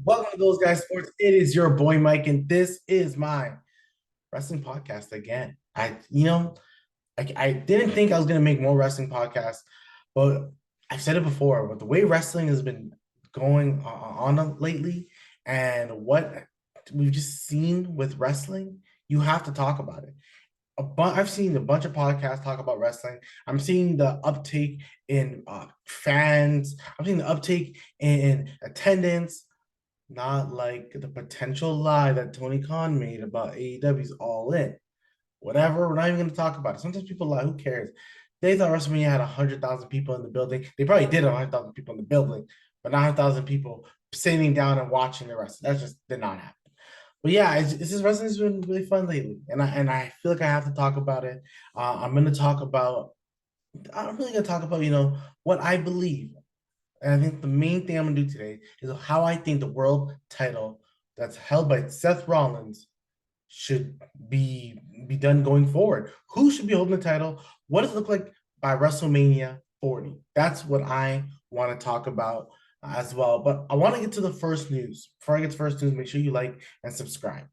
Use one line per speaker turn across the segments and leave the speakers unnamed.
Welcome to Those Guys Sports. It is your boy Mike, and this is my wrestling podcast again. I didn't think I was gonna make more wrestling podcasts, but I've said it before. With the way wrestling has been going on lately, and what we've just seen with wrestling, you have to talk about it. I've seen a bunch of podcasts talk about wrestling. I'm seeing the uptake in fans. I'm seeing the uptake in attendance. Not like the potential lie that Tony Khan made about AEW's All In. Whatever, we're not even going to talk about it. Sometimes people lie. Who cares? They thought WrestleMania had 100,000 people in the building. They probably did have 100,000 people in the building, but not 100,000 people sitting down and watching the rest. That just did not happen. But yeah, it's just wrestling's been really fun lately, and I feel like I have to talk about it. I'm going to talk about. I'm really going to talk about what I believe. And I think the main thing I'm gonna do today is how I think the world title that's held by Seth Rollins should be done going forward. Who should be holding the title? What does it look like by WrestleMania 40? That's what I want to talk about as well. But I want to get to the first news. Before I get to first news, make sure you like and subscribe.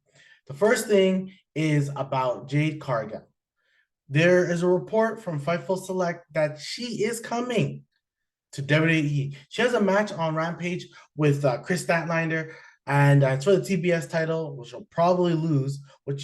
The first thing is about Jade Cargill. There is a report from Fightful Select that she is coming to WWE. She has a match on Rampage with Chris Statlander, and it's for the TBS title, which she'll probably lose. But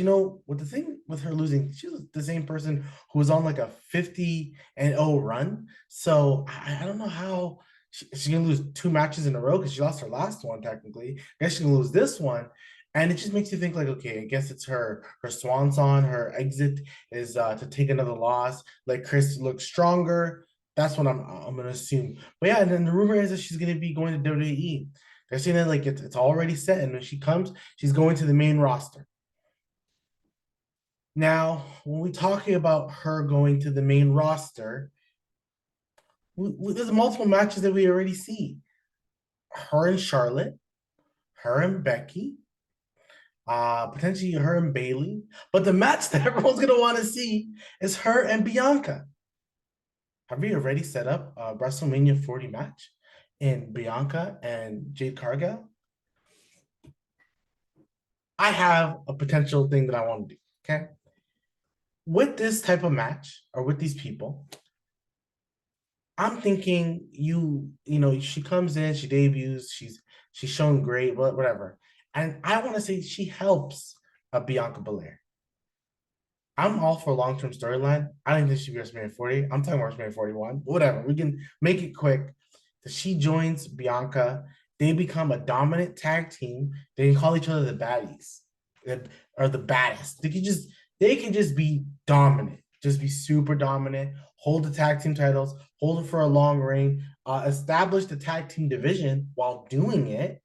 what the thing with her losing, she's the same person who was on like a 50-0 run. So I don't know how she's gonna lose two matches in a row because she lost her last one technically. I guess she can lose this one. And it just makes you think like, okay, I guess it's her swan song, her exit is to take another loss, let Chris look stronger. That's what I'm gonna assume. But yeah, and then the rumor is that she's gonna be going to WWE. They're saying that like it's already set, and when she comes, she's going to the main roster. Now, when we're talking about her going to the main roster, there's multiple matches that we already see. Her and Charlotte, her and Becky, potentially her and Bailey. But the match that everyone's gonna want to see is her and Bianca. Have we already set up a WrestleMania 40 match in Bianca and Jade Cargill? I have a potential thing that I want to do. Okay. With this type of match or with these people, I'm thinking she comes in, she debuts, she's shown great, whatever. And I want to say she helps a Bianca Belair. I'm all for long-term storyline. I think this should be WrestleMania 40. I'm talking about WrestleMania 41. Whatever. We can make it quick. She joins Bianca. They become a dominant tag team. They can call each other the baddies or the baddest. They can just be dominant, just be super dominant, hold the tag team titles, hold it for a long reign, establish the tag team division while doing it,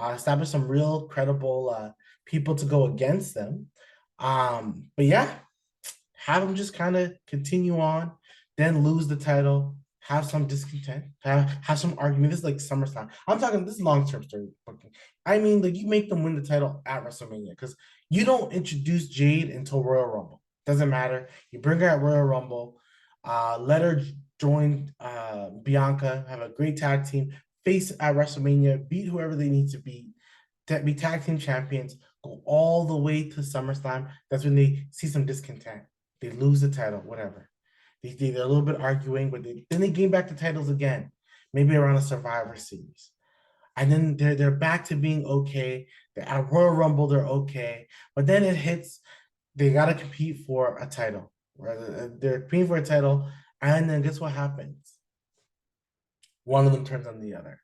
establish some real credible people to go against them. But yeah, have them just kind of continue on, then lose the title, have some discontent, have some argument. This is like SummerSlam. I'm talking this is long-term story booking. I mean, like you make them win the title at WrestleMania because you don't introduce Jade until Royal Rumble. Doesn't matter. You bring her at Royal Rumble, let her join Bianca, have a great tag team, face at WrestleMania, beat whoever they need to beat, be tag team champions, go all the way to SummerSlam. That's when they see some discontent. They lose the title, whatever. They're a little bit arguing, but then they gain back the titles again, maybe around a Survivor Series. And then they're back to being okay. They're at Royal Rumble, they're okay. But then it hits, they got to compete for a title. Right? They're competing for a title, and then guess what happens? One of them turns on the other.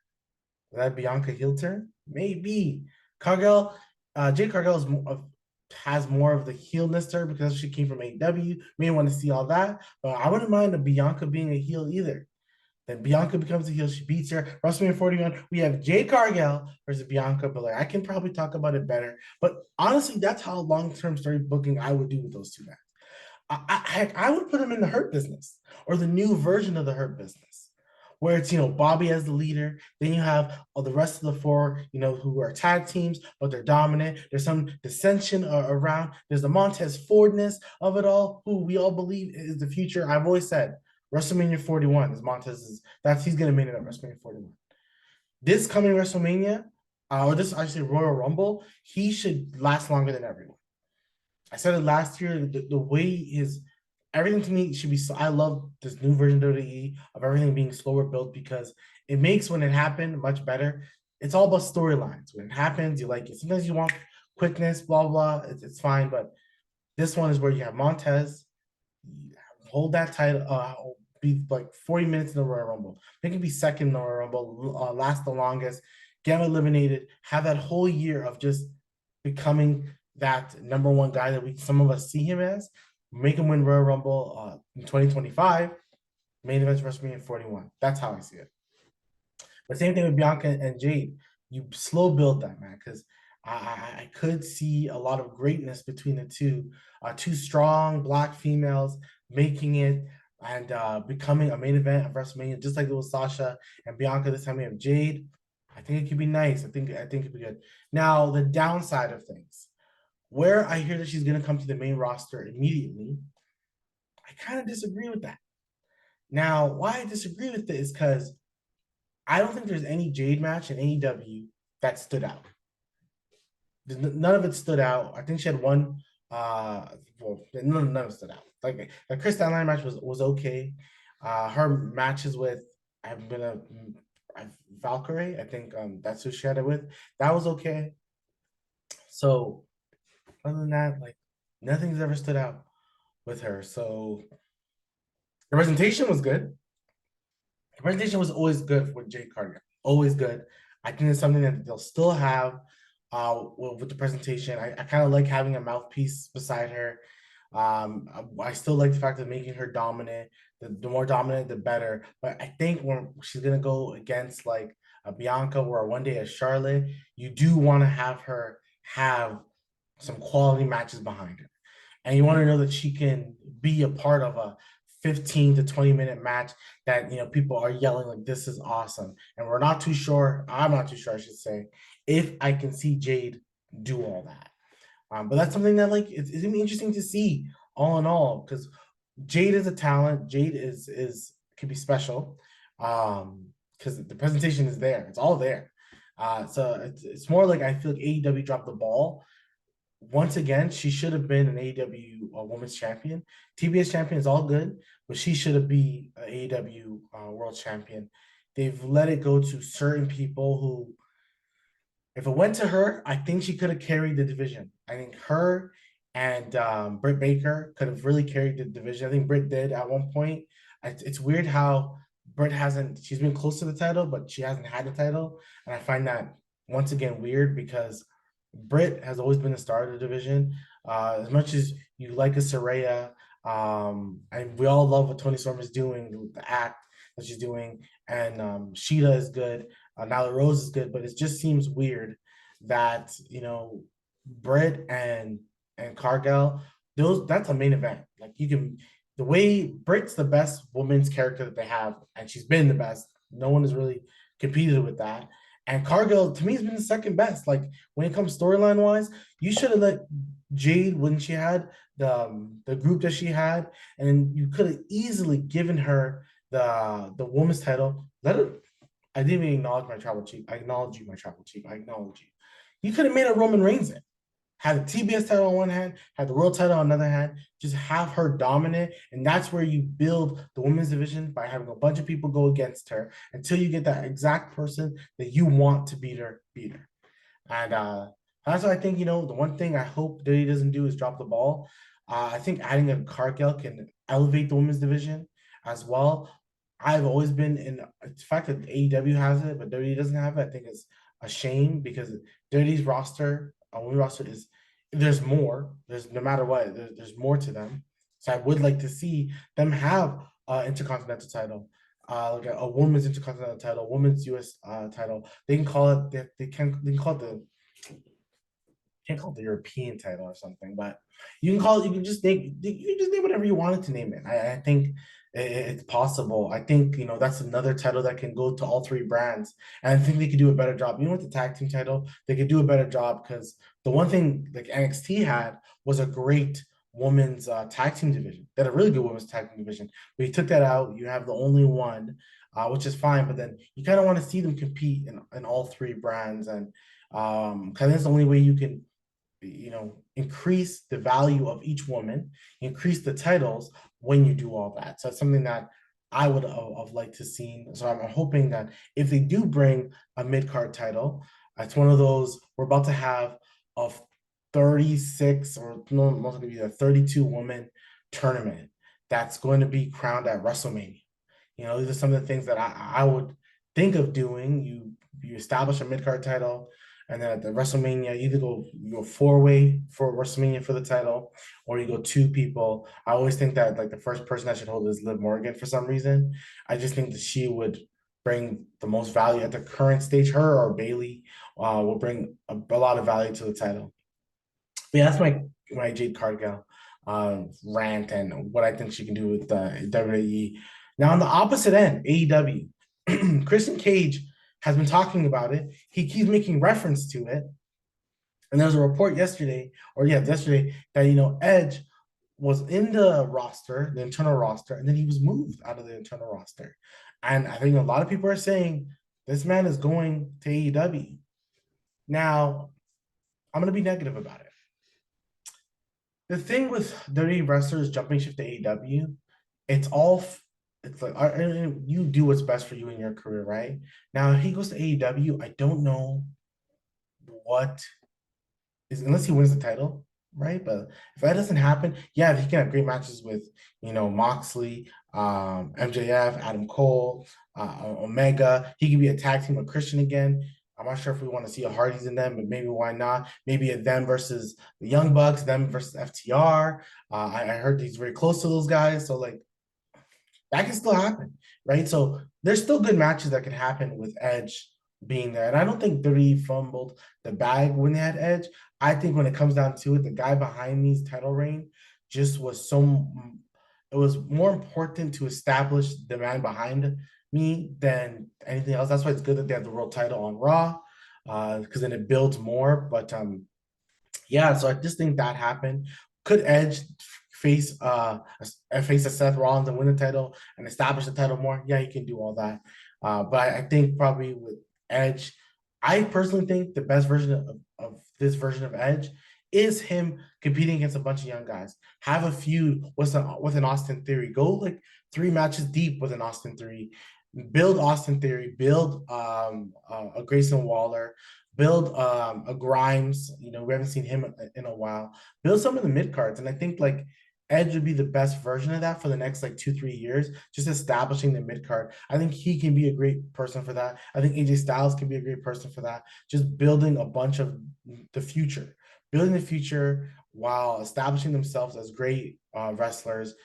Will that Bianca heel turn? Maybe. Cargill, Jade Cargill has more of the heelness to her because she came from AEW. May want to see all that, but I wouldn't mind a Bianca being a heel either. Then Bianca becomes a heel. She beats her. WrestleMania 41. We have Jade Cargill versus Bianca Belair. I can probably talk about it better, but honestly, that's how long-term story booking I would do with those two guys. I would put them in the Hurt Business or the new version of the Hurt Business, where it's Bobby as the leader. Then you have the rest of the four, who are tag teams, but they're dominant. There's some dissension around. There's the Montez Fordness of it all, who we all believe is the future. I've always said WrestleMania 41 is Montez's. He's gonna make it at WrestleMania 41. This coming WrestleMania, or this I say Royal Rumble, he should last longer than everyone. I said it last year. The way his everything to me should be. I love this new version of WWE of everything being slower built because it makes when it happened much better. It's all about storylines. When it happens, you like it. Sometimes you want quickness, blah blah. It's fine, but this one is where you have Montez hold that title, be like 40 minutes in the Royal Rumble. They can be second in the Royal Rumble, last the longest, get eliminated, have that whole year of just becoming that number one guy that we some of us see him as, make him win Royal Rumble in 2025, main event WrestleMania 41. That's how I see it. But same thing with Bianca and Jade. You slow build that, man, because I could see a lot of greatness between the two. Two strong black females making it and becoming a main event of WrestleMania, just like it was Sasha and Bianca. This time we have Jade. I think it could be nice. I think it'd be good. Now the downside of things, where I hear that she's gonna come to the main roster immediately, I kind of disagree with that. Now, why I disagree with it is because I don't think there's any Jade match in AEW that stood out. None of it stood out. I think she had one. Well, none of it stood out. Like the Chris Statlander match was okay. Her matches with I've been a Valkyrie. I think that's who she had it with. That was okay. So other than that, like nothing's ever stood out with her. So the presentation was good. The presentation was always good with Jade Cargill. Always good. I think it's something that they'll still have with the presentation. I kind of like having a mouthpiece beside her. I still like the fact of making her dominant. The more dominant, the better. But I think when she's gonna go against like a Bianca or one day a Charlotte, you do want to have her have some quality matches behind her and you want to know that she can be a part of a 15 to 20-minute match that people are yelling like this is awesome. And we're not too sure, I'm not too sure I should say, if I can see Jade do all that. But that's something that like it's gonna be interesting to see all in all, because Jade is a talent. Jade is can be special. Because the presentation is there. It's all there. So it's more like I feel like AEW dropped the ball once again. She should have been an AEW Women's Champion. TBS Champion is all good, but she should have been an AEW World Champion. They've let it go to certain people who, if it went to her, I think she could have carried the division. I think her and Britt Baker could have really carried the division. I think Britt did at one point. It's weird how Britt hasn't, she's been close to the title, but she hasn't had the title. And I find that once again weird because Britt has always been the star of the division. As much as you like a Saraya, and we all love what Tony Storm is doing, the act that she's doing, and Sheeta is good. Now Rose is good, but it just seems weird that Britt and Cargill, that's a main event. Like you can, the way Britt's the best woman's character that they have, and she's been the best. No one has really competed with that. And Cargill, to me, has been the second best. Like when it comes storyline wise, you should have let Jade when she had the group that she had, and you could have easily given her the women's title. Let her. I didn't even acknowledge my travel chief. I acknowledge you, my travel chief. I acknowledge you. You could have made a Roman Reigns in. Had the TBS title on one hand, had the world title on another hand, just have her dominant. And that's where you build the women's division by having a bunch of people go against her until you get that exact person that you want to beat her. And that's why I think, the one thing I hope that he doesn't do is drop the ball. I think adding a Cargill can elevate the women's division as well. I've always been in the fact that AEW has it, but WWE doesn't have it. I think it's a shame because WWE's roster, women's roster is there's more. There's no matter what, there's more to them. So I would like to see them have an intercontinental title, like a women's intercontinental title, women's US title. They can call it they can call it the can't call it the European title or something, but you can just name whatever you wanted to name it. I think it's possible. I think that's another title that can go to all three brands, and I think they could do a better job. With the tag team title, they could do a better job because the one thing like NXT had was a great women's tag team division. They had a really good women's tag team division, but you took that out. You have the only one, which is fine, but then you kind of want to see them compete in all three brands and Because that's the only way you can, increase the value of each woman, increase the titles when you do all that. So it's something that I would have liked to see. So I'm hoping that if they do bring a mid card title, it's one of those we're about to have a 36 or no, most going to be a 32 woman tournament that's going to be crowned at WrestleMania. These are some of the things that I would think of doing. You establish a mid card title, and then at the WrestleMania, either go 4-way for WrestleMania for the title, or you go two people. I always think that like the first person that should hold is Liv Morgan for some reason. I just think that she would bring the most value at the current stage. Her or Bailey will bring a lot of value to the title. But yeah, that's my Jade Cargill rant and what I think she can do with WWE. Now on the opposite end, AEW, Christian Cage has been talking about it. He keeps making reference to it. And there was a report yesterday, that Edge was in the roster, the internal roster, and then he was moved out of the internal roster. And I think a lot of people are saying this man is going to AEW. Now, I'm going to be negative about it. The thing with WWE wrestlers jumping ship to AEW, it's like you do what's best for you in your career, right? Now, if he goes to AEW, I don't know what is, unless he wins the title, right? But if that doesn't happen, yeah, he can have great matches with Moxley, MJF, Adam Cole, Omega. He can be a tag team with Christian again. I'm not sure if we want to see a Hardys in them, but maybe why not? Maybe a them versus the Young Bucks, them versus FTR. I heard he's very close to those guys, so like that can still happen, right? So there's still good matches that can happen with Edge being there. And I don't think WWE fumbled the bag when they had Edge. I think when it comes down to it, the guy behind me's title reign just was it was more important to establish the man behind me than anything else. That's why it's good that they have the world title on Raw, because then it builds more. But yeah, so I just think that happened. Could Edge face a Seth Rollins and win the title and establish the title more? Yeah, he can do all that. But I think probably with Edge, I personally think the best version of this version of Edge is him competing against a bunch of young guys. Have a feud with an Austin Theory. Go like 3 matches deep with an Austin Theory. Build Austin Theory. Build a Grayson Waller. Build a Grimes. We haven't seen him in a while. Build some of the mid cards, and I think like Edge would be the best version of that for the next like 2-3 years, just establishing the mid card. I think he can be a great person for that. I think AJ Styles can be a great person for that. Just building a bunch of the future, building the future while establishing themselves as great wrestlers,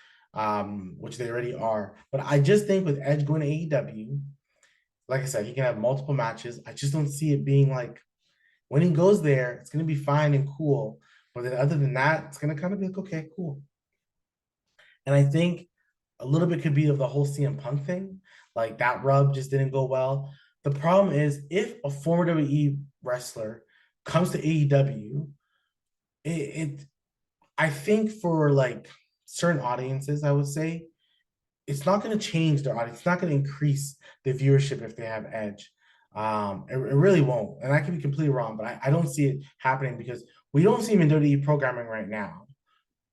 which they already are. But I just think with Edge going to AEW, like I said, he can have multiple matches. I just don't see it being like when he goes there, it's going to be fine and cool. But then other than that, it's going to kind of be like, okay, cool. And I think a little bit could be of the whole CM Punk thing. Like that rub just didn't go well. The problem is if a former WWE wrestler comes to AEW, I think for like certain audiences, I would say, it's not going to change their audience. It's not going to increase the viewership if they have Edge. It really won't. And I can be completely wrong, but I don't see it happening because we don't see him in WWE programming right now.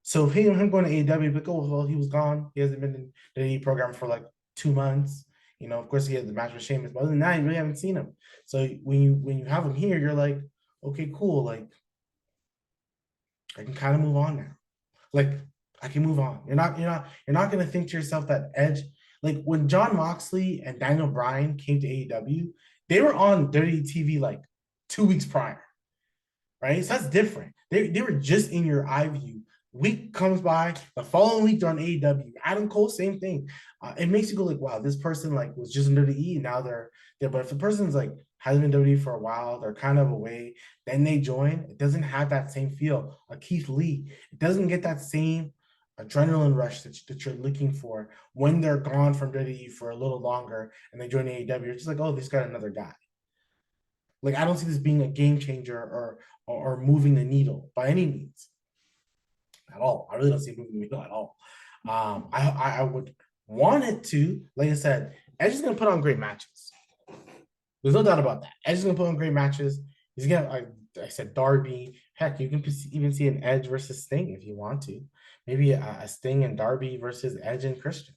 So if him going to AEW, but well, he was gone. He hasn't been in the WWE program for like 2 months. Of course, he had the match with Sheamus, but other than that, you really haven't seen him. So when you have him here, you're like, okay, cool. Like I can kind of move on now. Like I can move on. You're not gonna think to yourself that Edge, like when John Moxley and Daniel Bryan came to AEW, they were on WWE TV like 2 weeks prior, right? So that's different. They were just in your eye view. Week comes by, the following week they're on AEW. Adam Cole, same thing. It makes you go like, wow, this person like was just in WWE. Now they're there. But if the person's like hasn't been WWE for a while, they're kind of away, then they join. It doesn't have that same feel. Keith Lee, it doesn't get that same adrenaline rush that you're looking for when they're gone from WWE for a little longer and they join AEW. You're just like, oh, this got another guy. Like I don't see this being a game changer or moving the needle by any means at all. I really don't see it moving the needle at all. I would want it to, like I said, Edge is gonna put on great matches. There's no doubt about that. Edge is gonna put on great matches. He's gonna, I said Darby. Heck, you can even see an Edge versus Sting if you want to. Maybe a Sting and Darby versus Edge and Christian.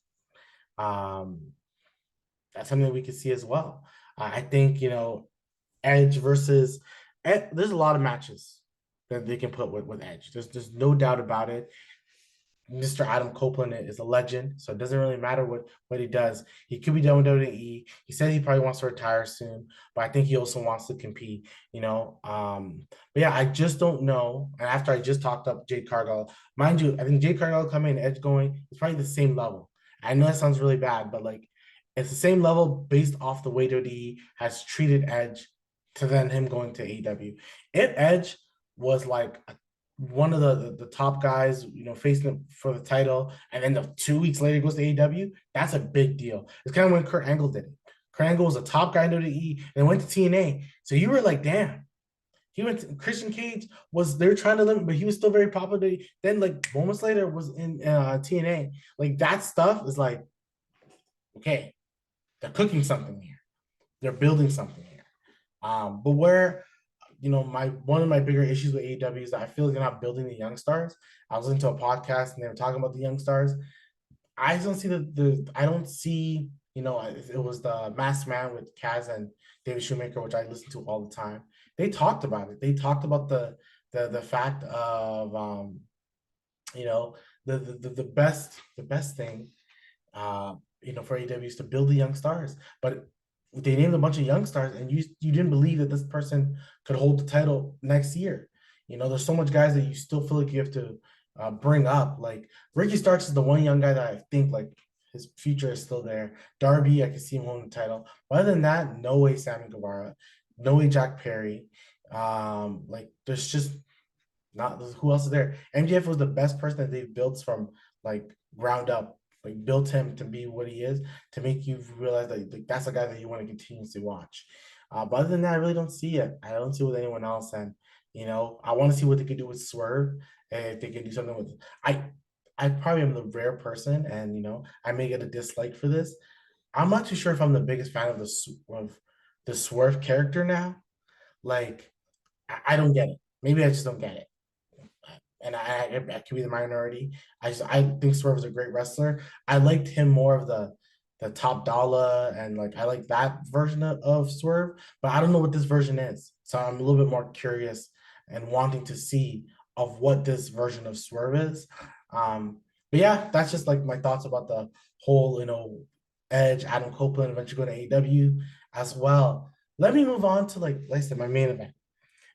Um, that's something we could see as well. I think Edge versus there's a lot of matches that they can put with Edge. There's no doubt about it. Mr. Adam Copeland is a legend, so it doesn't really matter what he does. He could be done with WWE. He said he probably wants to retire soon, but I think he also wants to compete. But yeah, I just don't know. And after I just talked up Jade Cargill, mind you, I think Jade Cargill coming and Edge going is probably the same level. I know that sounds really bad, but like it's the same level based off the way WWE has treated Edge to then him going to AEW. If Edge was like one of the top guys, facing for the title, and then 2 weeks later goes to AEW, that's a big deal. It's kind of when Kurt Angle did it. Kurt Angle was a top guy in WWE and went to TNA. So you were like, damn. He went to Christian Cage was they're trying to limit, but he was still very popular. Then like moments later was in TNA. Like that stuff is like, okay, they're cooking something here. They're building something here. But where my one of my bigger issues with AEW is that I feel like they're not building the young stars. I was into a podcast and they were talking about the young stars. I don't see I don't see, it was the Masked Man with Kaz and David Shoemaker, which I listen to all the time. They talked about it. They talked about the fact of the best thing for AEW is to build the young stars. But they named a bunch of young stars, and you didn't believe that this person could hold the title next year. There's so much guys that you still feel like you have to bring up. Like Ricky Starks is the one young guy that I think like his future is still there. Darby, I can see him holding the title. But other than that, no way Sammy Guevara, no way Jack Perry. Like there's just not who else is there. MJF was the best person that they've built from like ground up, like built him to be what he is, to make you realize that like, that's a guy that you want to continuously watch. But other than that, I really don't see it. I don't see it with anyone else, and I want to see what they could do with Swerve, and if they can do something with. I probably am the rare person, and I may get a dislike for this. I'm not too sure if I'm the biggest fan of the Swerve character now. Like I don't get it. Maybe I just don't get it, and I could be the minority. I think Swerve is a great wrestler. I liked him more of the top dollar, and like I like that version of Swerve, but I don't know what this version is. So I'm a little bit more curious and wanting to see of what this version of Swerve is. But yeah, that's just like my thoughts about the whole, Edge, Adam Copeland eventually going to AEW as well. Let me move on to like I said, my main event.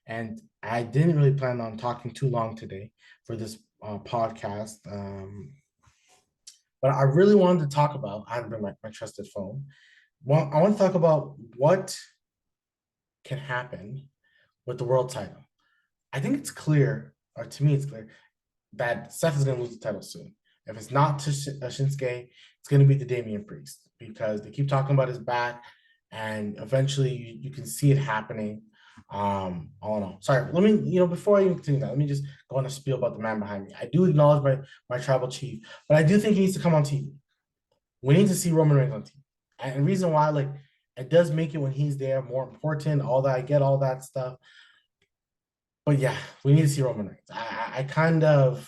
And I didn't really plan on talking too long today for this podcast. But I really wanted to talk about, I have been my trusted phone. Well, I want to talk about what can happen with the world title. I think it's clear, or to me, it's clear that Seth is going to lose the title soon. If it's not to Shinsuke, it's going to be to Damian Priest because they keep talking about his back, and eventually you can see it happening. All in all, sorry. Let me, before I even continue that, let me just go on a spiel about the man behind me. I do acknowledge my tribal chief, but I do think he needs to come on TV. We need to see Roman Reigns on TV, and the reason why, like, it does make it when he's there more important. All that I get, all that stuff, but yeah, we need to see Roman Reigns. I kind of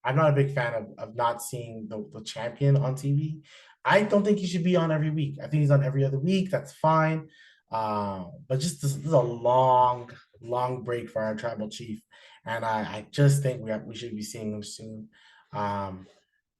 I'm not a big fan of not seeing the champion on TV. I don't think he should be on every week. I think he's on every other week. That's fine. But just this is a long, long break for our tribal chief, and I just think we should be seeing him soon. Um,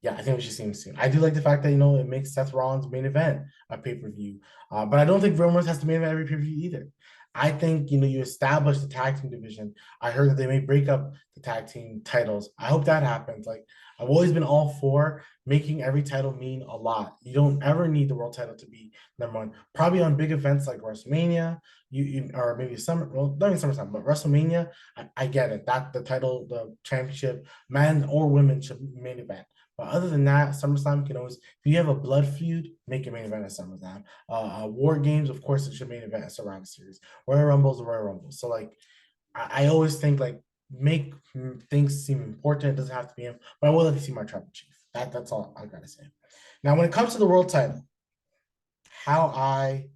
yeah, I think we should see him soon. I do like the fact that it makes Seth Rollins main event a pay-per-view. But I don't think Roman has to main event every pay-per-view either. I think you establish the tag team division. I heard that they may break up the tag team titles. I hope that happens. Like I've always been all for making every title mean a lot. You don't ever need the world title to be number one. Probably on big events like WrestleMania, or maybe not even SummerSlam, but WrestleMania. I get it. That the title, the championship, men or women should main event. But other than that, SummerSlam can always, if you have a blood feud, make a main event at SummerSlam. War Games, of course, it should main event at Survivor Series. Royal Rumbles, Royal Rumble. So like, I always think like make things seem important. It doesn't have to be him, but I will like to see my tribal chief. That's all I gotta say. Now, when it comes to the world title, how I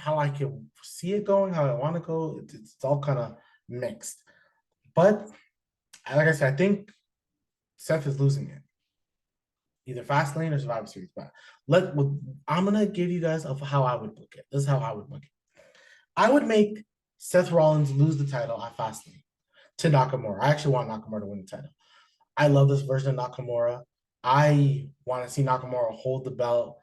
how I can see it going, how I want to go. It's all kind of mixed. But like I said, I think Seth is losing it. Either Fastlane or Survivor Series. But I'm gonna give you guys of how I would book it. This is how I would book it. I would make Seth Rollins lose the title at Fastlane to Nakamura. I actually want Nakamura to win the title. I love this version of Nakamura. I want to see Nakamura hold the belt.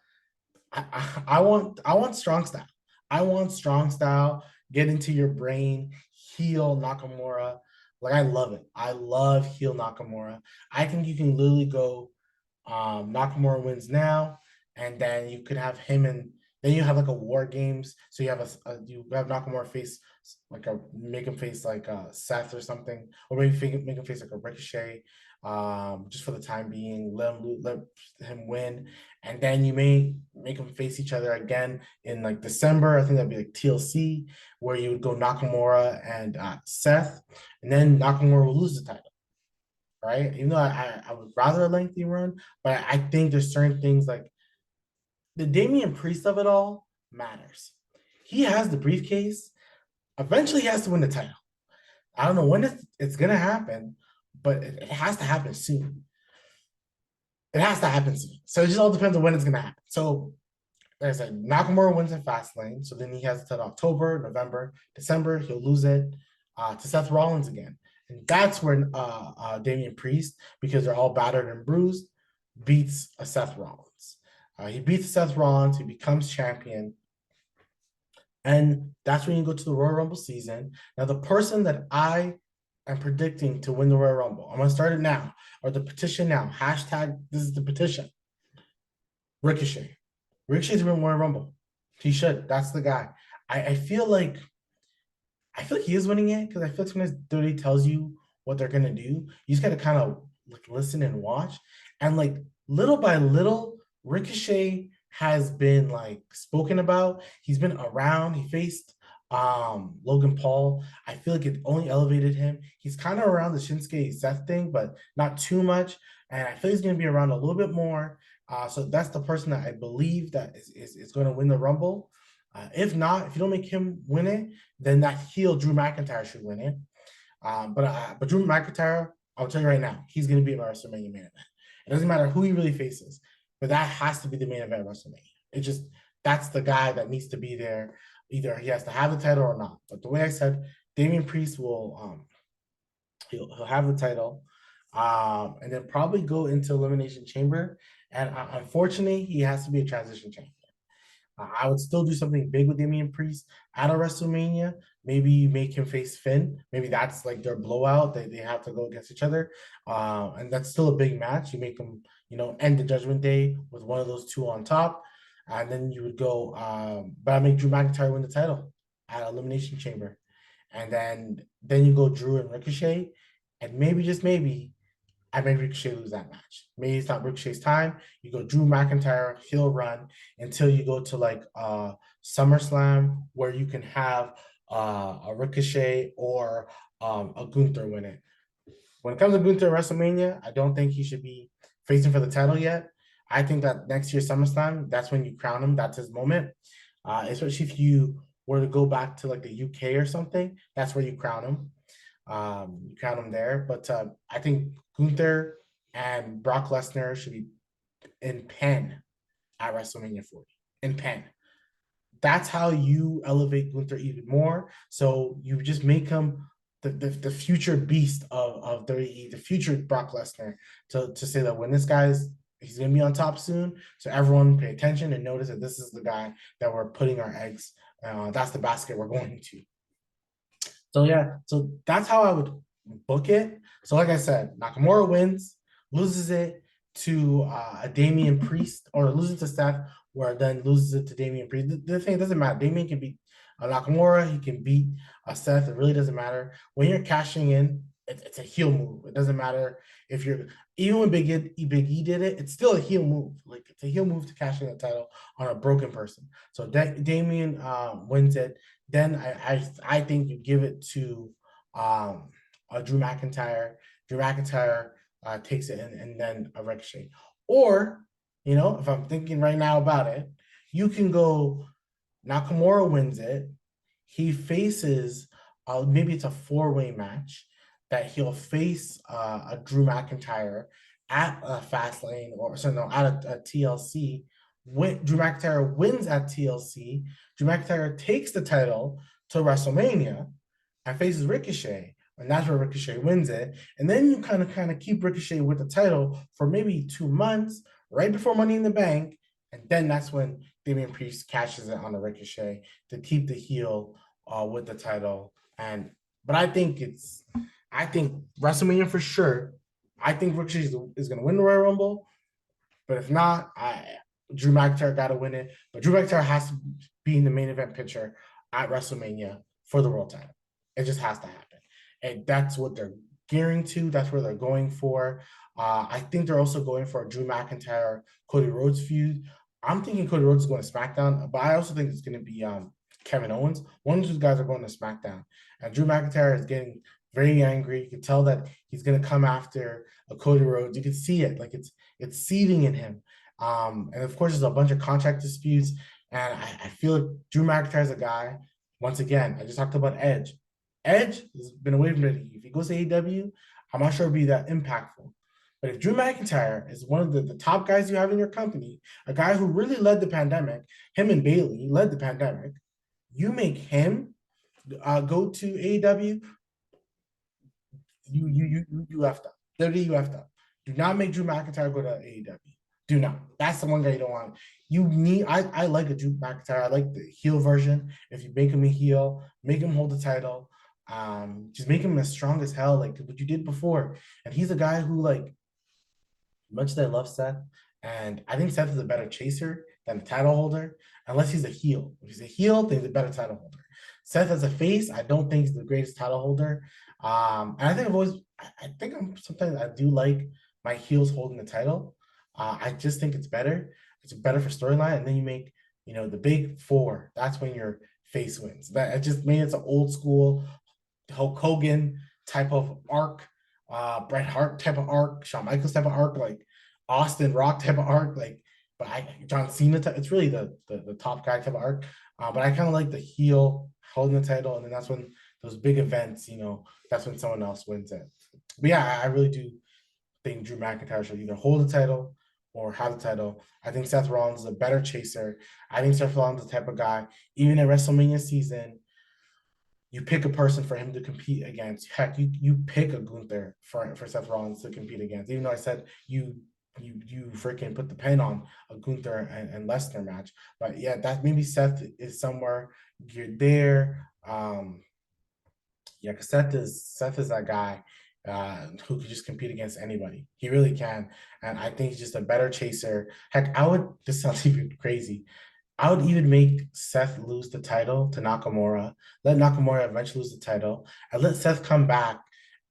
I want strong style. I want strong style. Get into your brain, heel Nakamura. Like I love it. I love heel Nakamura. I think you can literally go Nakamura wins now, and then you could have him and then you have like a war games. So you have you have Nakamura face like a make him face like Seth or something, or maybe make him face like a Ricochet, just for the time being. Let him win, and then you may make them face each other again in like December. I think that'd be like TLC, where you would go Nakamura and Seth, and then Nakamura will lose the title, right? Even though I would rather a lengthy run, but I think there's certain things like the Damian Priest of it all matters. He has the briefcase. Eventually, he has to win the title. I don't know when it's gonna happen, but it has to happen soon. It has to happen soon. So it just all depends on when it's gonna happen. So like I said, Nakamura wins in Fastlane, so then he has to October, November, December. He'll lose it to Seth Rollins again, and that's when Damian Priest, because they're all battered and bruised, beats Seth Rollins. He beats Seth Rollins. He becomes champion, and that's when you go to the Royal Rumble season. Now, the person that I am predicting to win the Royal Rumble, I'm gonna start it now, or the petition now. Hashtag this is the petition. Ricochet. Ricochet's win Royal Rumble. He should. That's the guy. I feel like he is winning it because I feel like sometimes Dirty tells you what they're gonna do. You just gotta kind of like listen and watch. And like little by little, Ricochet has been like spoken about. He's been around. He faced Logan Paul. I feel like it only elevated him. He's kind of around the Shinsuke Seth thing, but not too much. And I feel he's gonna be around a little bit more. So that's the person that I believe that is going to win the Rumble. If not, if you don't make him win it, then that heel Drew McIntyre should win it. But Drew McIntyre, I'll tell you right now, he's going to be a WrestleMania main event. It doesn't matter who he really faces, but that has to be the main event of WrestleMania. It just that's the guy that needs to be there. Either he has to have the title or not. But the way I said, Damian Priest will he'll have the title, and then probably go into Elimination Chamber. And unfortunately, he has to be a transition champion. I would still do something big with Damian Priest at a WrestleMania. Maybe you make him face Finn. Maybe that's like their blowout. They have to go against each other. And that's still a big match. You make them, end the Judgment Day with one of those two on top. And then you would go, but I make Drew McIntyre win the title at Elimination Chamber. And then you go Drew and Ricochet. And maybe, just maybe, I made Ricochet lose that match. Maybe it's not Ricochet's time. You go Drew McIntyre, he'll run until you go to like SummerSlam, where you can have a Ricochet or a Gunther win it. When it comes to Gunther WrestleMania, I don't think he should be facing for the title yet. I think that next year SummerSlam, that's when you crown him. That's his moment. Especially if you were to go back to like the UK or something, that's where you crown him. You count him there, but I think Gunther and Brock Lesnar should be in pen at WrestleMania 40. In pen. That's how you elevate Gunther even more. So you just make him the future beast of the future Brock Lesnar, to say that when he's gonna be on top soon. So everyone pay attention and notice that this is the guy that we're putting our eggs. That's the basket we're going to. So yeah, so that's how I would book it. So like I said, Nakamura wins, loses it to a Damian Priest, or loses to Seth, where then loses it to Damian Priest. The thing, it doesn't matter. Damian can beat Nakamura, he can beat Seth. It really doesn't matter. When you're cashing in, it's a heel move. It doesn't matter if you're, even when Big E did it, it's still a heel move. Like it's a heel move to cash in the title on a broken person. So Damian wins it. Then I think you give it to Drew McIntyre. Drew McIntyre takes it, and then a Ricochet. Or, if I'm thinking right now about it, you can go Nakamura wins it. He faces maybe it's a four-way match that he'll face a Drew McIntyre at a Fastlane or sorry, no, at a TLC. Drew McIntyre wins at TLC. Drew McIntyre takes the title to WrestleMania and faces Ricochet, and that's where Ricochet wins it. And then you kind of keep Ricochet with the title for maybe 2 months, right before Money in the Bank, and then that's when Damian Priest catches it on the Ricochet to keep the heel with the title. But I think WrestleMania for sure. I think Ricochet is going to win the Royal Rumble, but if not, Drew McIntyre got to win it. But Drew McIntyre has to be in the main event picture at WrestleMania for the world title. It just has to happen, and that's what they're gearing to. That's where they're going for. I think they're also going for a Drew McIntyre Cody Rhodes feud. I'm thinking Cody Rhodes is going to SmackDown, but I also think it's going to be Kevin Owens. One of those guys are going to SmackDown, and Drew McIntyre is getting very angry. You can tell that he's going to come after a Cody Rhodes. You can see it, like it's seething in him. And of course, there's a bunch of contract disputes, and I feel like Drew McIntyre is a guy. Once again, I just talked about Edge. Edge has been away from WWE. If he goes to AEW, I'm not sure it'll be that impactful. But if Drew McIntyre is one of the top guys you have in your company, a guy who really led the pandemic, him and Bailey led the pandemic, you make him go to AEW, you left up. WWE, you left up. Do not make Drew McIntyre go to AEW. Do not. That's the one guy you don't want. You need. I like a Drew McIntyre. I like the heel version. If you make him a heel, make him hold the title. Just make him as strong as hell, like what you did before. And he's a guy who, like, much as I love Seth, and I think Seth is a better chaser than a title holder, unless he's a heel. If he's a heel, then he's a better title holder. Seth as a face, I don't think he's the greatest title holder. And I think sometimes I do like my heels holding the title. I just think it's better. It's better for storyline. And then you make, the big four. That's when your face wins. That it just made it's an old school Hulk Hogan type of arc, Bret Hart type of arc, Shawn Michaels type of arc, like Austin Rock type of arc, like John Cena. It's really the top guy type of arc. But I kind of like the heel holding the title, and then that's when those big events, that's when someone else wins it. But yeah, I really do think Drew McIntyre should either hold the title or have the title. I think Seth Rollins is a better chaser. I think Seth Rollins is the type of guy, even at WrestleMania season, you pick a person for him to compete against. Heck, you pick a Gunther for Seth Rollins to compete against. Even though I said you freaking put the pen on a Gunther and Lesnar match. But yeah, that maybe Seth is somewhere geared there. Yeah, because Seth is that guy who could just compete against anybody. He really can. And I think he's just a better chaser. Heck, this sounds even crazy. I would even make Seth lose the title to Nakamura, let Nakamura eventually lose the title, and let Seth come back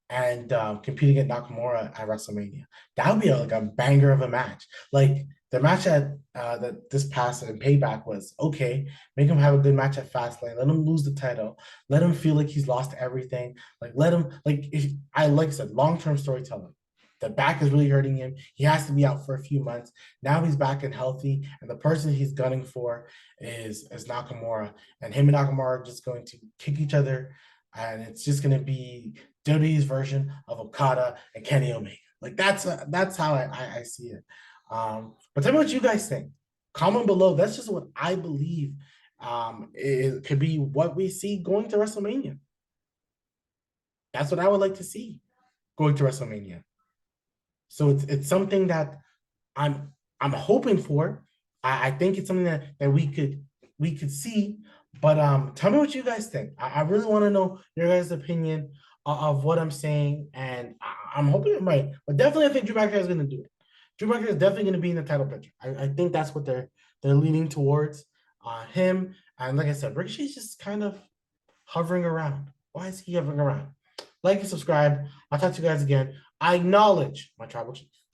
and compete against Nakamura at WrestleMania. That would be like a banger of a match. Like the match at that this past and Payback was okay. Make him have a good match at Fastlane. Let him lose the title. Let him feel like he's lost everything. Like let him like I said, long-term storytelling. The back is really hurting him. He has to be out for a few months. Now he's back and healthy, and the person he's gunning for is Nakamura. And him and Nakamura are just going to kick each other, and it's just going to be WWE's version of Okada and Kenny Omega. Like that's how I see it. But tell me what you guys think. Comment below. That's just what I believe. It could be what we see going to WrestleMania. That's what I would like to see going to WrestleMania. So it's something that I'm hoping for. I think it's something that we could see. But tell me what you guys think. I really want to know your guys' opinion of what I'm saying, and I'm hoping I'm right. But definitely, I think Drew McIntyre is going to do it. Drew McIntyre is definitely going to be in the title picture. I think that's what they're leaning towards. Him, and like I said, Ricochet's just kind of hovering around. Why is he hovering around? Like and subscribe. I'll talk to you guys again. I acknowledge my tribal chief.